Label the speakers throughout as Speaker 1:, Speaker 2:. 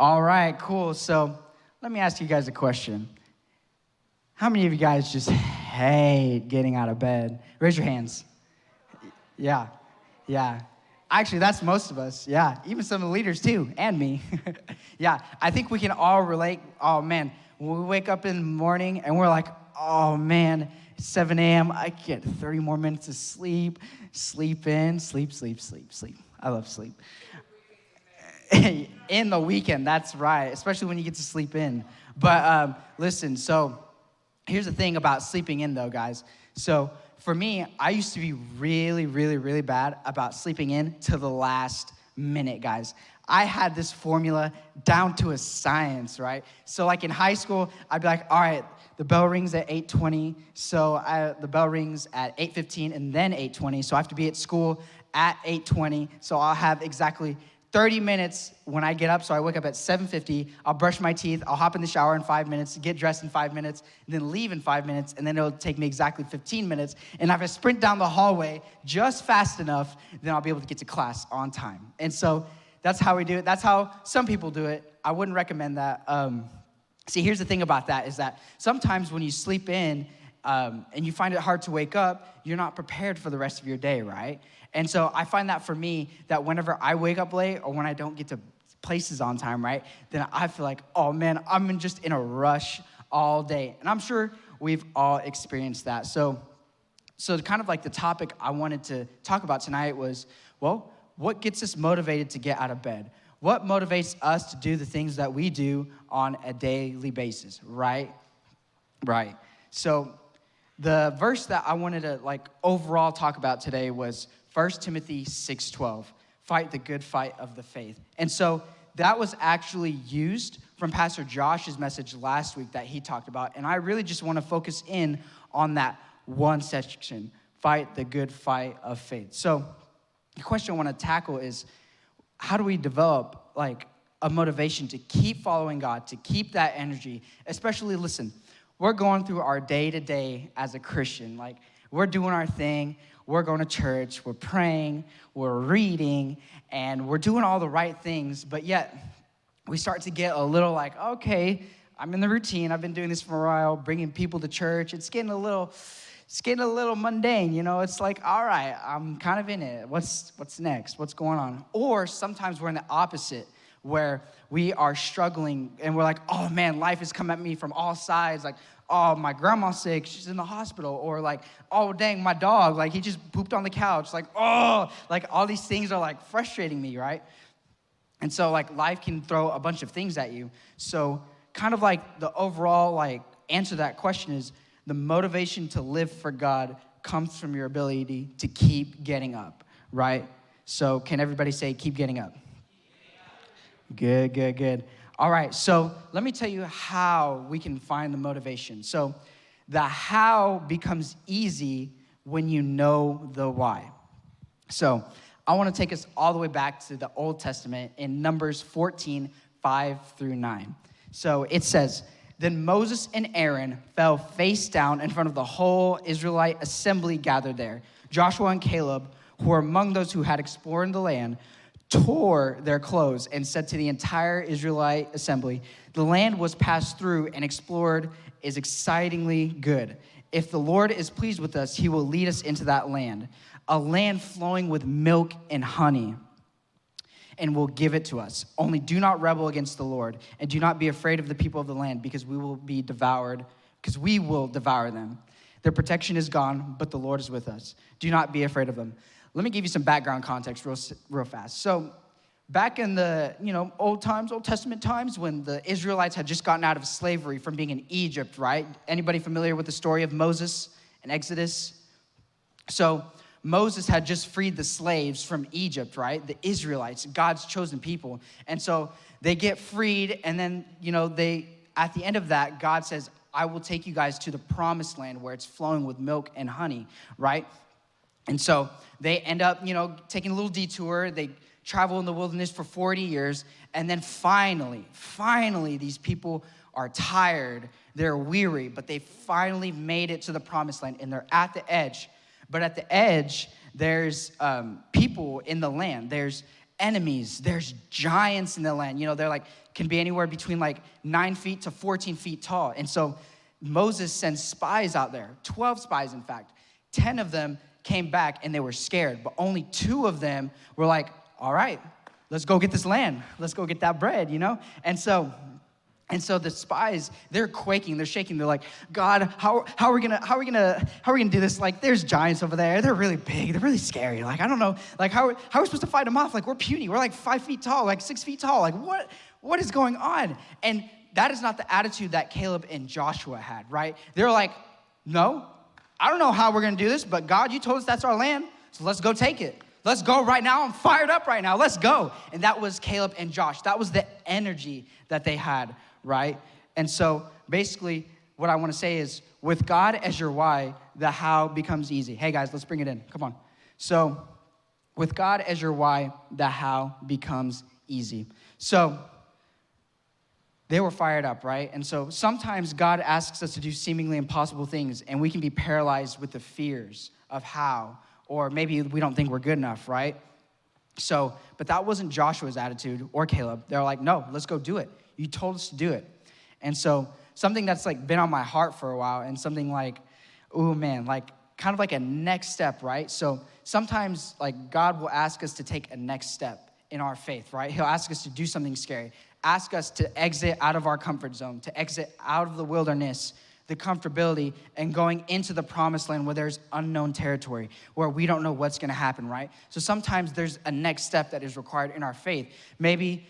Speaker 1: All right, cool. So let me ask you guys a question. How many of you guys just hate getting out of bed? Raise your hands. Yeah, yeah. Actually, that's most of us. Yeah, even some of the leaders too, and me. Yeah, I think we can all relate. Oh man, when we wake up in the morning and we're like, oh man, it's 7 a.m. I get 30 more minutes of sleep. Sleep in, sleep, sleep, sleep, sleep. I love sleep. In the weekend, that's right, especially when you get to sleep in. But listen, so here's the thing about sleeping in though, guys. So for me, I used to be really, really, really bad about sleeping in to the last minute, guys. I had this formula down to a science, right? So like in high school, I'd be like, all right, the bell rings at 8:20, so the bell rings at 8:15 and then 8:20, so I have to be at school at 8:20, so I'll have exactly 30 minutes when I get up, so I wake up at 7:50, I'll brush my teeth, I'll hop in the shower in 5 minutes, get dressed in 5 minutes, and then leave in 5 minutes, and then it'll take me exactly 15 minutes, and if I sprint down the hallway just fast enough, then I'll be able to get to class on time. And so that's how we do it. That's how some people do it. I wouldn't recommend that. See, here's the thing about that is that sometimes when you sleep in and you find it hard to wake up, you're not prepared for the rest of your day, right? And so I find that for me, that whenever I wake up late or when I don't get to places on time, right, then I feel like, oh man, I'm just in a rush all day. And I'm sure we've all experienced that. So kind of like the topic I wanted to talk about tonight was, well, what gets us motivated to get out of bed? What motivates us to do the things that we do on a daily basis, right? Right. So the verse that I wanted to overall talk about today was 1 Timothy 6:12, fight the good fight of the faith. And so that was actually used from Pastor Josh's message last week that he talked about. And I really just want to focus in on that one section, fight the good fight of faith. So the question I want to tackle is, how do we develop a motivation to keep following God, to keep that energy? Especially, listen, we're going through our day-to-day as a Christian. We're doing our thing. We're going to church. We're praying. We're reading. And we're doing all the right things. But yet, we start to get a little okay, I'm in the routine. I've been doing this for a while, bringing people to church. It's getting a little mundane, you know? It's like, all right, I'm kind of in it. What's next? What's going on? Or sometimes we're in the opposite, where we are struggling and we're like, oh man, life has come at me from all sides. Oh, my grandma's sick, she's in the hospital. Or oh dang, my dog, he just pooped on the couch. All these things are frustrating me, right? And so life can throw a bunch of things at you. So kind of the overall answer to that question is, the motivation to live for God comes from your ability to keep getting up, right? So can everybody say, keep getting up? Good, good, good. All right, so let me tell you how we can find the motivation. So the how becomes easy when you know the why. So I want to take us all the way back to the Old Testament in Numbers 14, 5-9. So it says, then Moses and Aaron fell face down in front of the whole Israelite assembly gathered there. Joshua and Caleb, who were among those who had explored the land, tore their clothes and said to the entire Israelite assembly, the land was passed through and explored is excitingly good. If the Lord is pleased with us, he will lead us into that land, a land flowing with milk and honey, and will give it to us. Only do not rebel against the Lord, and do not be afraid of the people of the land, because we will devour them. Their protection is gone, but the Lord is with us. Do not be afraid of them. Let me give you some background context real fast. So back in the Old Testament times, when the Israelites had just gotten out of slavery from being in Egypt, right? Anybody familiar with the story of Moses and Exodus? So Moses had just freed the slaves from Egypt, right? The Israelites, God's chosen people. And so they get freed, and then, at the end of that, God says, I will take you guys to the promised land where it's flowing with milk and honey, right? And so they end up, taking a little detour. They travel in the wilderness for 40 years, and then finally, these people are tired. They're weary, but they finally made it to the promised land, and they're at the edge. But at the edge, there's people in the land. There's enemies. There's giants in the land. They're like, can be anywhere between like 9 feet to 14 feet tall. And so Moses sends spies out there, 12 spies, in fact. 10 of them came back and they were scared, but only 2 of them were like, all right, let's go get this land. Let's go get that bread, And so the spies, they're quaking, they're shaking. They're like, God, how are we gonna do this? Like, there's giants over there. They're really big. They're really scary. Like, I don't know. Like, how are we supposed to fight them off? Like, we're puny. We're like 5 feet tall, like 6 feet tall. Like, what is going on? And that is not the attitude that Caleb and Joshua had, right? They're like, no, I don't know how we're gonna do this, but God, you told us that's our land, so let's go take it. Let's go right now. I'm fired up right now. Let's go. And that was Caleb and Josh. That was the energy that they had, right? And so basically what I want to say is, with God as your why, the how becomes easy. Hey guys, let's bring it in. Come on. So with God as your why, the how becomes easy. So they were fired up, right? And so sometimes God asks us to do seemingly impossible things, and we can be paralyzed with the fears of how, or maybe we don't think we're good enough, right? So, but that wasn't Joshua's attitude or Caleb. They're like, no, let's go do it. You told us to do it. And so something that's like been on my heart for a while, and something like, oh man, like kind of like a next step, right? So sometimes like God will ask us to take a next step in our faith, right? He'll ask us to do something scary, ask us to exit out of our comfort zone, to exit out of the wilderness, the comfortability, and going into the promised land where there's unknown territory, where we don't know what's gonna happen, right? So sometimes there's a next step that is required in our faith. Maybe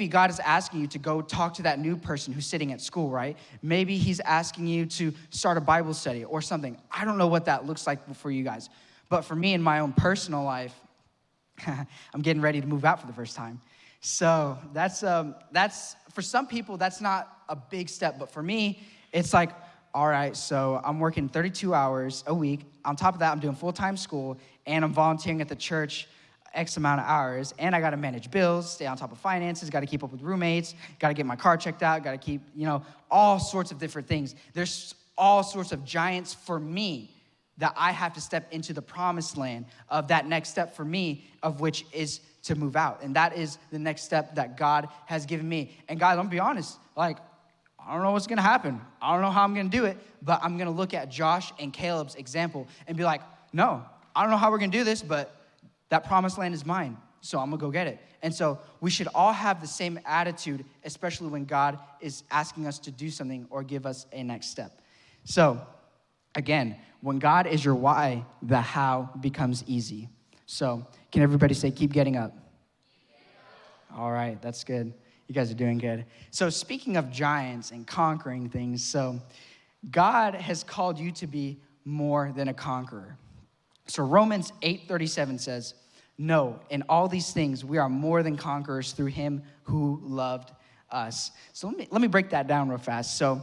Speaker 1: God is asking you to go talk to that new person who's sitting at school, right? Maybe he's asking you to start a Bible study or something. I don't know what that looks like for you guys. But for me, in my own personal life, I'm getting ready to move out for the first time. So that's for some people, that's not a big step. But for me, it's like, all right, so I'm working 32 hours a week. On top of that, I'm doing full-time school, and I'm volunteering at the church X amount of hours, and I got to manage bills, stay on top of finances, got to keep up with roommates, got to get my car checked out, got to keep, all sorts of different things. There's all sorts of giants for me that I have to step into the promised land of that next step for me, of which is to move out. And that is the next step that God has given me. And guys, I'm gonna be honest, like, I don't know what's gonna happen. I don't know how I'm gonna do it, but I'm gonna look at Josh and Caleb's example and be like, no, I don't know how we're gonna do this, but that promised land is mine, so I'm gonna go get it. And so we should all have the same attitude, especially when God is asking us to do something or give us a next step. So again, when God is your why, the how becomes easy. So can everybody say, keep getting up? All right, that's good. You guys are doing good. So speaking of giants and conquering things, so God has called you to be more than a conqueror. So Romans 8:37 says, no, in all these things we are more than conquerors through him who loved us. So let me break that down real fast. So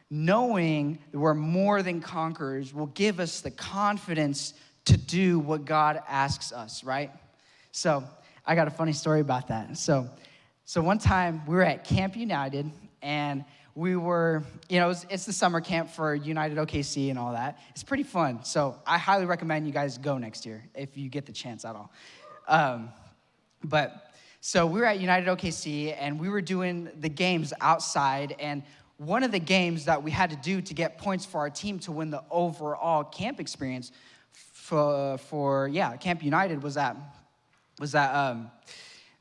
Speaker 1: knowing that we're more than conquerors will give us the confidence to do what God asks us, right? So I got a funny story about that. So one time we were at Camp United, and we were, it's the summer camp for United OKC and all that. It's pretty fun. So I highly recommend you guys go next year if you get the chance at all. So we were at United OKC, and we were doing the games outside, and one of the games that we had to do to get points for our team to win the overall camp experience for Camp United was that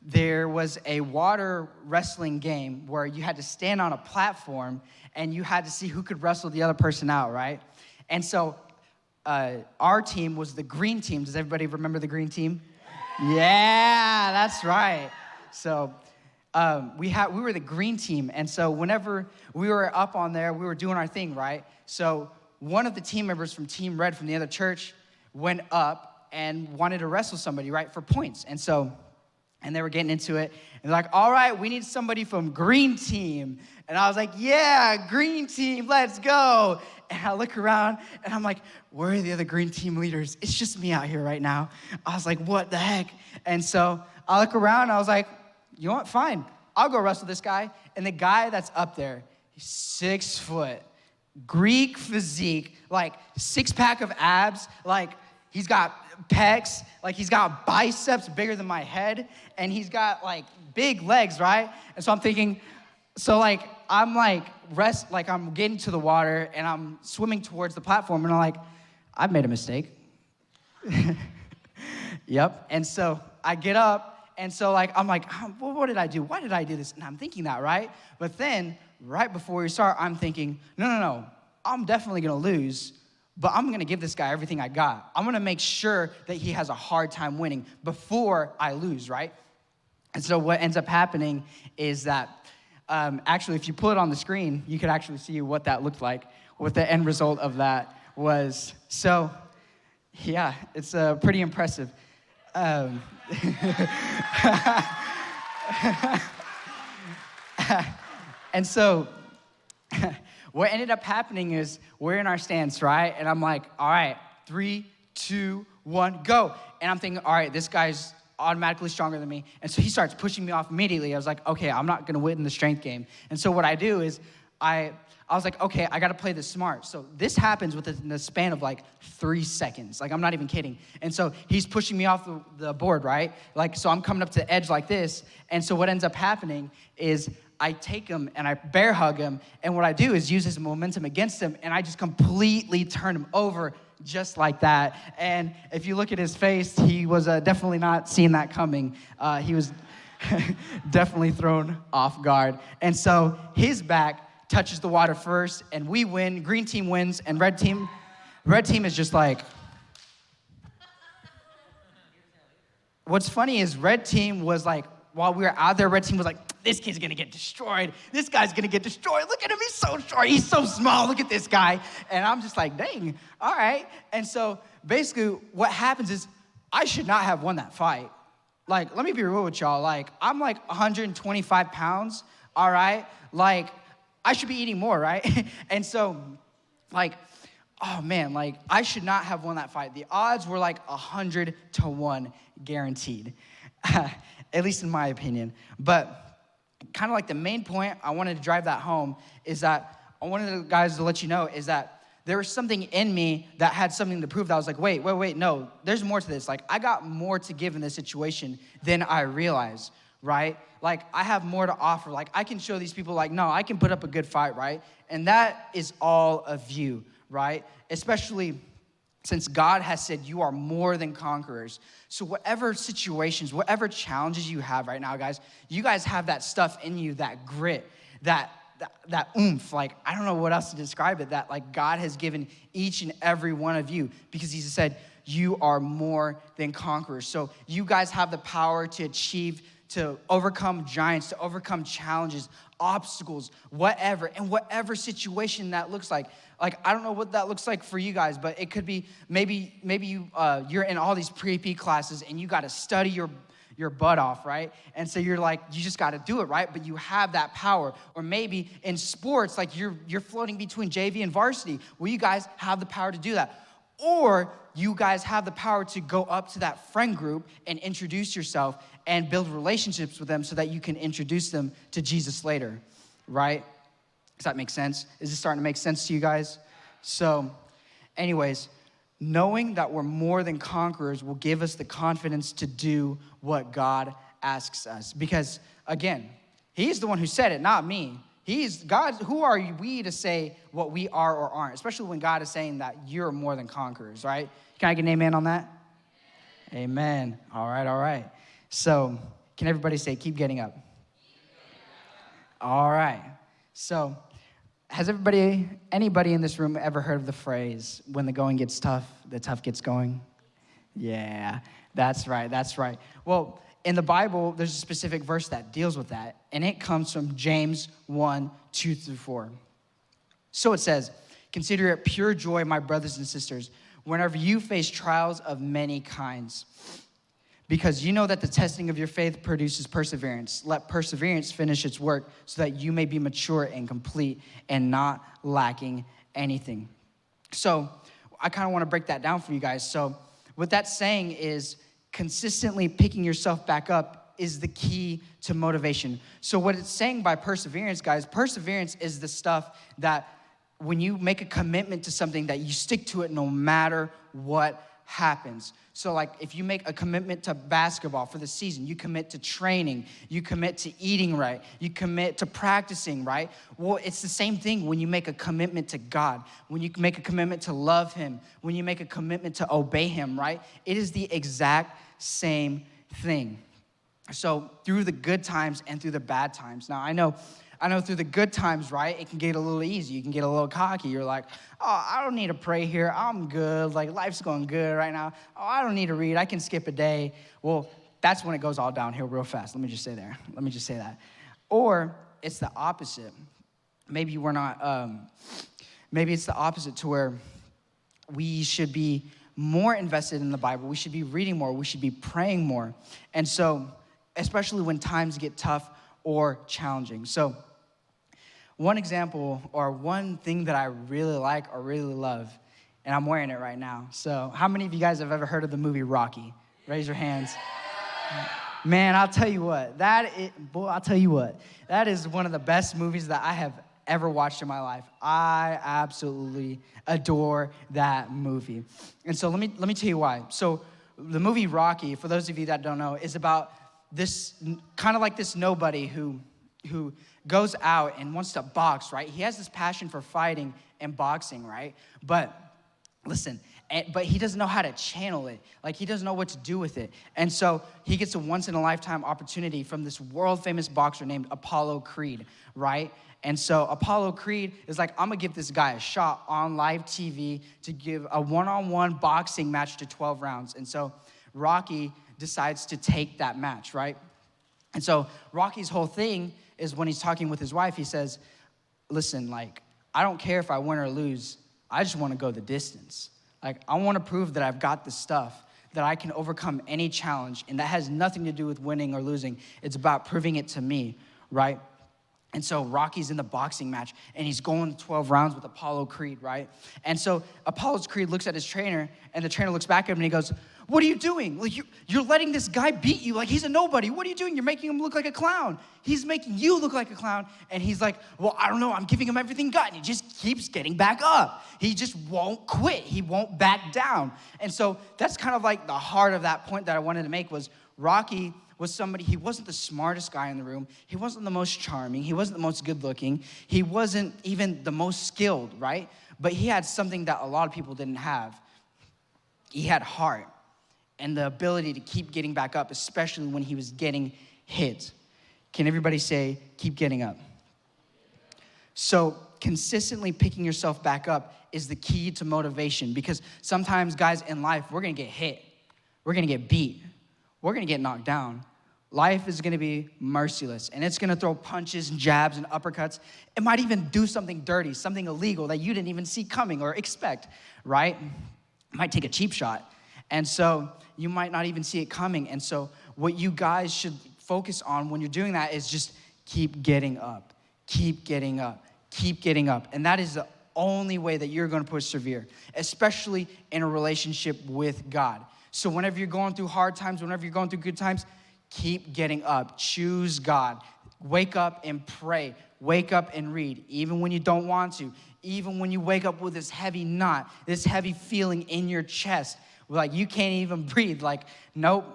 Speaker 1: there was a water wrestling game where you had to stand on a platform and you had to see who could wrestle the other person out, right? And so our team was the green team. Does everybody remember the green team? Yeah, that's right. So we were the green team, and so whenever we were up on there, we were doing our thing, right? So one of the team members from Team Red from the other church went up and wanted to wrestle somebody, right, for points. And they were getting into it, and they're like, all right, we need somebody from green team. And I was like, yeah, green team, let's go. And I look around, and I'm like, where are the other green team leaders? It's just me out here right now. I was like, what the heck? And so I look around, and I was like, you know what, fine. I'll go wrestle this guy. And the guy that's up there, he's 6 foot, Greek physique, like 6-pack of abs, like he's got pecs, like he's got biceps bigger than my head, and he's got like big legs, right? And so I'm thinking, so like, I'm like, I'm getting to the water and I'm swimming towards the platform and I'm like, I've made a mistake. Yep. And so I get up and so like, I'm like, well, what did I do? Why did I do this? And I'm thinking that, right? But then right before we start, I'm thinking, no, I'm definitely gonna lose, but I'm gonna give this guy everything I got. I'm gonna make sure that he has a hard time winning before I lose, right? And so what ends up happening is that actually, if you pull it on the screen, you could actually see what that looked like, what the end result of that was. So, yeah, it's pretty impressive. And so, what ended up happening is we're in our stance, right? And I'm like, all right, 3, 2, 1, go. And I'm thinking, all right, this guy's automatically stronger than me. And so he starts pushing me off immediately. I was like, okay, I'm not gonna win the strength game. And so what I do is I was like, okay, I gotta play this smart. So this happens within the span of like 3 seconds. Like, I'm not even kidding. And so he's pushing me off the board, right? Like, so I'm coming up to the edge like this. And so what ends up happening is I take him and I bear hug him. And what I do is use his momentum against him. And I just completely turn him over just like that. And if you look at his face, he was definitely not seeing that coming. He was definitely thrown off guard. And so his back touches the water first, and we win. Green team wins, and red team is just like. What's funny is red team was like, while we were out there, red team was like, this kid's gonna get destroyed. This guy's gonna get destroyed. Look at him, he's so short, he's so small, look at this guy. And I'm just like, dang, all right. And so basically what happens is I should not have won that fight. Like, let me be real with y'all. Like, I'm like 125 pounds, all right? Like, I should be eating more, right? And so, like, oh man, like, I should not have won that fight. The odds were like 100-1 guaranteed, at least in my opinion. But kind of like the main point I wanted to drive that home is that I wanted the guys to let you know is that there was something in me that had something to prove that I was like, wait, no, there's more to this. Like, I got more to give in this situation than I realized, right? Like, I have more to offer. Like, I can show these people, like, no, I can put up a good fight, right? And that is all of you, right? Especially since God has said you are more than conquerors. So whatever situations, whatever challenges you have right now, guys, you guys have that stuff in you, that grit, that oomph. Like, I don't know what else to describe it, that like God has given each and every one of you, because he said you are more than conquerors. So you guys have the power to achieve, to overcome giants, to overcome challenges, obstacles, whatever, and whatever situation that looks like. Like, I don't know what that looks like for you guys, but it could be maybe you're in all these pre-P classes and you got to study your butt off, right? And so you're like, you just got to do it, right? But you have that power. Or maybe in sports, like you're floating between JV and varsity. Well, you guys have the power to do that. Or you guys have the power to go up to that friend group and introduce yourself and build relationships with them so that you can introduce them to Jesus later, right? Does that make sense? Is this starting to make sense to you guys? So, anyways, knowing that we're more than conquerors will give us the confidence to do what God asks us. Because, again, he's the one who said it, not me. He's God. Who are we to say what we are or aren't, especially when God is saying that you're more than conquerors, right? Can I get an amen on that? Amen. All right. So, can everybody say, keep getting up? All right. So, has anybody in this room ever heard of the phrase, when the going gets tough, the tough gets going? Yeah, that's right. Well, in the Bible, there's a specific verse that deals with that, and it comes from James 1:2-4. So it says, consider it pure joy, my brothers and sisters, whenever you face trials of many kinds, because you know that the testing of your faith produces perseverance. Let perseverance finish its work so that you may be mature and complete and not lacking anything. So I kind of want to break that down for you guys. So what that's saying is consistently picking yourself back up is the key to motivation. So what it's saying by perseverance, guys, perseverance is the stuff that when you make a commitment to something that you stick to it no matter what happens. So like if you make a commitment to basketball for the season, you commit to training, you commit to eating right, you commit to practicing right. Well, it's the same thing when you make a commitment to God, when you make a commitment to love him, when you make a commitment to obey him, right? It is the exact same thing. So through the good times and through the bad times. Now I know through the good times, right, it can get a little easy. You can get a little cocky. You're like, oh, I don't need to pray here. I'm good. Like, life's going good right now. Oh, I don't need to read. I can skip a day. Well, that's when it goes all downhill real fast. Let me just say that. Or it's the opposite. Maybe we're not, maybe it's the opposite to where we should be more invested in the Bible. We should be reading more. We should be praying more. And so, especially when times get tough or challenging. So, one example or one thing that I really like or really love, and I'm wearing it right now. So how many of you guys have ever heard of the movie Rocky? Raise your hands. Man, I'll tell you what, that is one of the best movies that I have ever watched in my life. I absolutely adore that movie. And so let me tell you why. So the movie Rocky, for those of you that don't know, is about this kind of like this nobody who goes out and wants to box, right? He has this passion for fighting and boxing, right? But listen, but he doesn't know how to channel it. Like, he doesn't know what to do with it. And so he gets a once-in-a-lifetime opportunity from this world-famous boxer named Apollo Creed, right? And so Apollo Creed is like, I'm going to give this guy a shot on live TV to give a one-on-one boxing match to 12 rounds. And so Rocky decides to take that match, right? And so Rocky's whole thing is when he's talking with his wife, he says, listen, like, I don't care if I win or lose. I just want to go the distance. Like, I want to prove that I've got the stuff, that I can overcome any challenge, and that has nothing to do with winning or losing. It's about proving it to me, right? And so Rocky's in the boxing match, and he's going 12 rounds with Apollo Creed, right? And so Apollo Creed looks at his trainer, and the trainer looks back at him, and he goes, what are you doing? Like, you're letting this guy beat you like he's a nobody. What are you doing? You're making him look like a clown. He's making you look like a clown. And he's like, well, I don't know. I'm giving him everything he got. And he just keeps getting back up. He just won't quit. He won't back down. And so that's kind of like the heart of that point that I wanted to make was Rocky was somebody, he wasn't the smartest guy in the room. He wasn't the most charming. He wasn't the most good looking. He wasn't even the most skilled, right? But he had something that a lot of people didn't have. He had heart and the ability to keep getting back up, especially when he was getting hit. Can everybody say, keep getting up? So consistently picking yourself back up is the key to motivation, because sometimes, guys, in life, we're gonna get hit. We're gonna get beat. We're gonna get knocked down. Life is gonna be merciless, and it's gonna throw punches and jabs and uppercuts. It might even do something dirty, something illegal that you didn't even see coming or expect, right? It might take a cheap shot. And so you might not even see it coming. And so what you guys should focus on when you're doing that is just keep getting up, keep getting up, keep getting up. And that is the only way that you're going to persevere, especially in a relationship with God. So whenever you're going through hard times, whenever you're going through good times, keep getting up. Choose God. Wake up and pray. Wake up and read, even when you don't want to. Even when you wake up with this heavy knot, this heavy feeling in your chest, like you can't even breathe. Like, nope,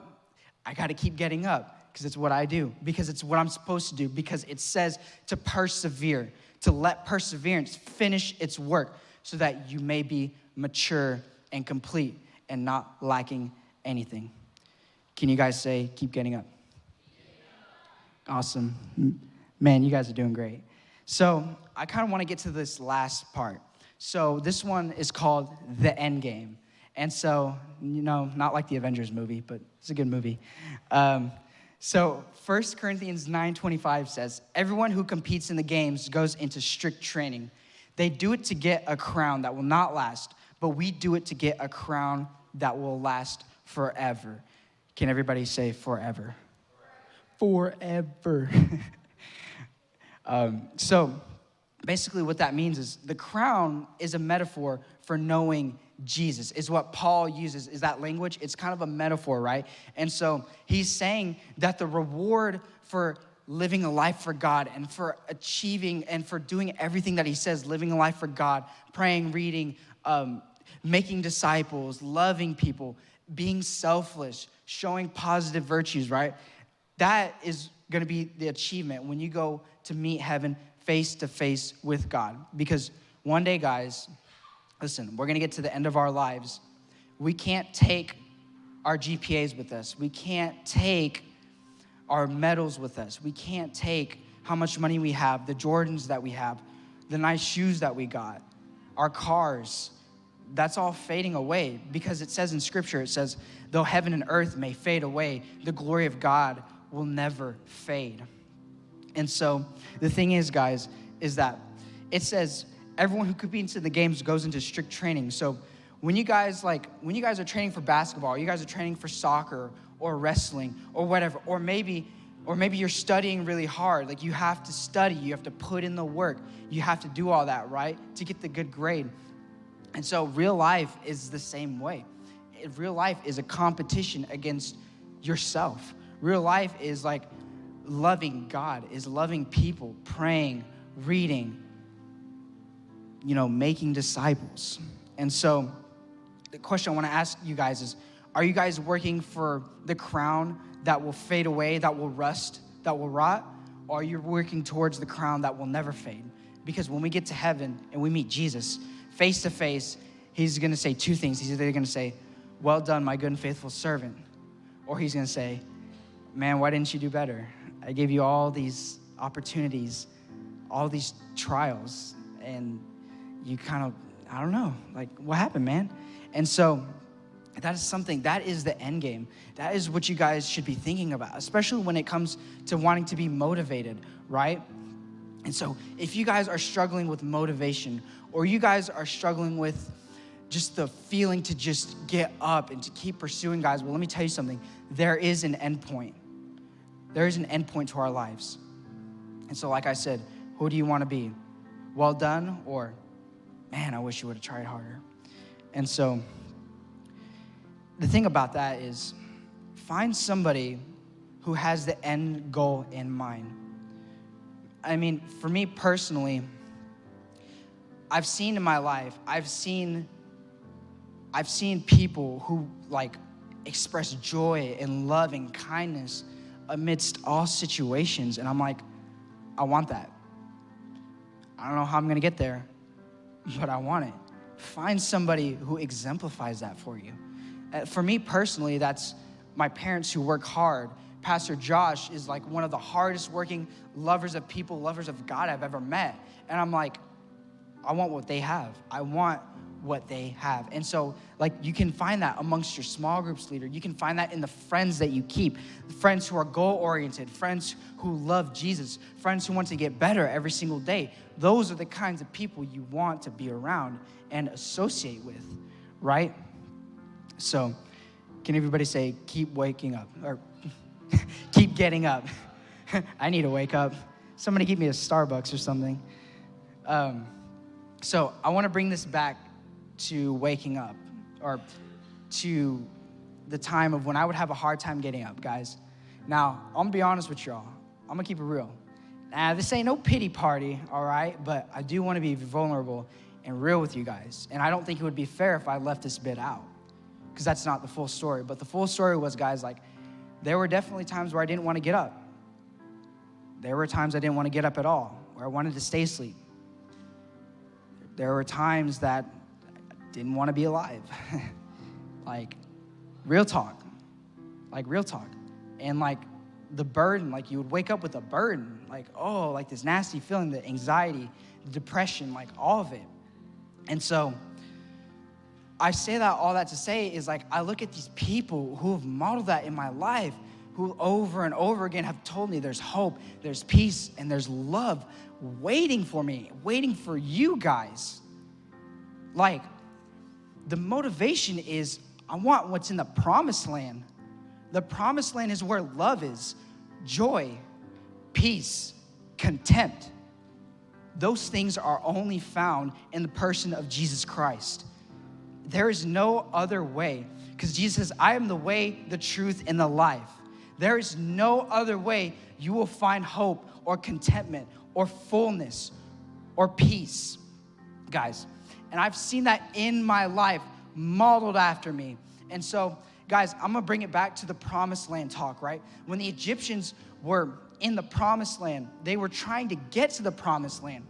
Speaker 1: I got to keep getting up because it's what I do, because it's what I'm supposed to do, because it says to persevere, to let perseverance finish its work so that you may be mature and complete and not lacking anything. Can you guys say, keep getting up? Awesome. Man, you guys are doing great. So I kind of want to get to this last part. So this one is called The End Game. And so, not like the Avengers movie, but it's a good movie. So 1 Corinthians 9:25 says, everyone who competes in the games goes into strict training. They do it to get a crown that will not last, but we do it to get a crown that will last forever. Can everybody say forever? Forever. So basically what that means is the crown is a metaphor for knowing Jesus, is what Paul uses, is that language. It's kind of a metaphor, right? And so he's saying that the reward for living a life for God and for achieving and for doing everything that he says, living a life for God, praying, reading, making disciples, loving people, being selfless, showing positive virtues, right? That is going to be the achievement when you go to meet heaven face to face with God. Because one day, guys, listen, we're going to get to the end of our lives. We can't take our GPAs with us. We can't take our medals with us. We can't take how much money we have, the Jordans that we have, the nice shoes that we got, our cars. That's all fading away because it says in Scripture, it says, though heaven and earth may fade away, the glory of God will never fade. And so the thing is, guys, is that it says everyone who competes in the games goes into strict training. So when you guys are training for basketball, you guys are training for soccer or wrestling or whatever, or maybe you're studying really hard. Like you have to study, you have to put in the work, you have to do all that, right, to get the good grade. And so real life is the same way. Real life is a competition against yourself. Real life is like loving God, is loving people, praying, reading, making disciples. And so the question I want to ask you guys is, are you guys working for the crown that will fade away, that will rust, that will rot? Or are you working towards the crown that will never fade? Because when we get to heaven and we meet Jesus face to face, he's going to say two things. He's either going to say, well done, my good and faithful servant. Or he's going to say, man, why didn't you do better? I gave you all these opportunities, all these trials, and you kind of, I don't know, like what happened, man? And so that is the end game. That is what you guys should be thinking about, especially when it comes to wanting to be motivated, right? And so if you guys are struggling with motivation, or you guys are struggling with just the feeling to just get up and to keep pursuing, guys, well, let me tell you something. There is an end point. There is an end point to our lives. And so like I said, who do you want to be? Well done, or man, I wish you would have tried harder. And so the thing about that is, find somebody who has the end goal in mind. I mean, for me personally, I've seen in my life, I've seen people who like express joy and love and kindness amidst all situations. And I'm like, I want that. I don't know how I'm going to get there, but I want it. Find somebody who exemplifies that for you. For me personally, that's my parents who work hard. Pastor Josh is like one of the hardest working lovers of people, lovers of God I've ever met. And I'm like, I want what they have. I want what they have. And so like you can find that amongst your small groups leader. You can find that in the friends that you keep, friends who are goal-oriented, friends who love Jesus, friends who want to get better every single day. Those are the kinds of people you want to be around and associate with, right? So can everybody say, keep waking up, or keep getting up? I need to wake up. Somebody give me a Starbucks or something. So I want to bring this back to waking up, or to the time of when I would have a hard time getting up, guys. Now, I'm going to be honest with y'all. I'm going to keep it real. This ain't no pity party, all right? But I do want to be vulnerable and real with you guys. And I don't think it would be fair if I left this bit out, because that's not the full story. But the full story was, guys, like, there were definitely times where I didn't want to get up. There were times I didn't want to get up at all, where I wanted to stay asleep. There were times that I didn't want to be alive. Like, real talk. And, like, the burden, like, you would wake up with a burden. Like, oh, like this nasty feeling, the anxiety, the depression, like, all of it. And so I say that, all that to say is, like, I look at these people who have modeled that in my life, who over and over again have told me there's hope, there's peace, and there's love waiting for me, waiting for you guys. Like, the motivation is, I want what's in the promised land. The promised land is where love is, joy, peace, contempt. Those things are only found in the person of Jesus Christ. There is no other way, because Jesus says, I am the way, the truth, and the life. There is no other way you will find hope or contentment or fullness or peace. guys. And I've seen that in my life modeled after me. And so, guys, I'm gonna bring it back to the promised land talk, right? When the Egyptians were in the promised land, they were trying to get to the promised land.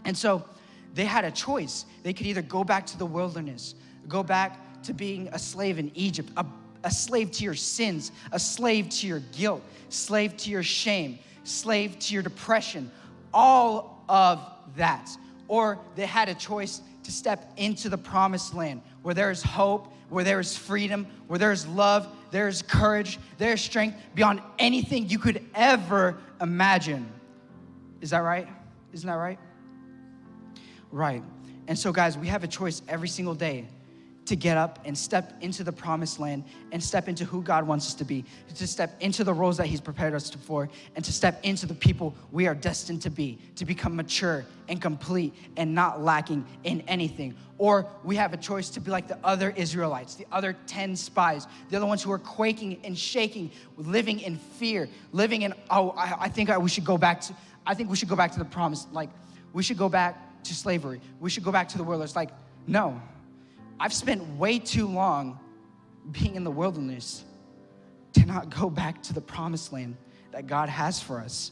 Speaker 1: And so they had a choice. They could either go back to the wilderness, go back to being a slave in Egypt, a slave to your sins, a slave to your guilt, slave to your shame, slave to your depression, all of that. Or they had a choice to step into the promised land where there is hope, where there is freedom, where there is love, there is courage, there is strength beyond anything you could ever imagine. Is that right? Isn't that right? Right. And so, guys, we have a choice every single day to get up and step into the promised land and step into who God wants us to be, to step into the roles that he's prepared us for, and to step into the people we are destined to be, to become mature and complete and not lacking in anything. Or we have a choice to be like the other Israelites, the other 10 spies, the other ones who are quaking and shaking, living in fear, living in, I think we should go back to the promise. Like, we should go back to slavery. We should go back to the wilderness. Like, no. I've spent way too long being in the wilderness to not go back to the promised land that God has for us.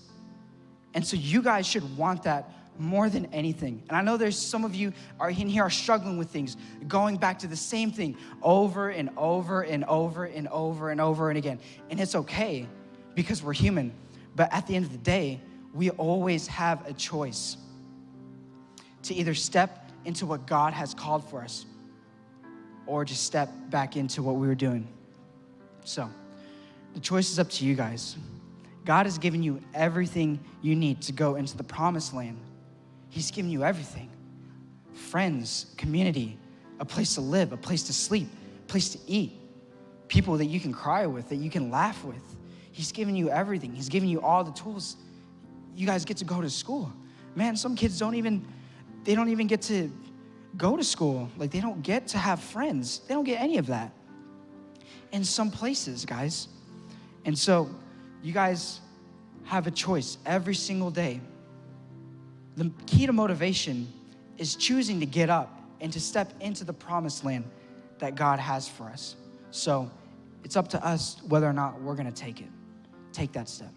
Speaker 1: And so you guys should want that more than anything. And I know there's some of you are in here are struggling with things, going back to the same thing over and over and over and over and over and again. And it's okay because we're human. But at the end of the day, we always have a choice to either step into what God has called for us or just step back into what we were doing. So, the choice is up to you guys. God has given you everything you need to go into the promised land. He's given you everything. Friends, community, a place to live, a place to sleep, a place to eat, people that you can cry with, that you can laugh with. He's given you everything. He's given you all the tools. You guys get to go to school. Man, some kids don't even get to go to school. Like, they don't get to have friends. They don't get any of that in some places, guys. And so you guys have a choice every single day. The key to motivation is choosing to get up and to step into the promised land that God has for us. So it's up to us whether or not we're going to take it. Take that step.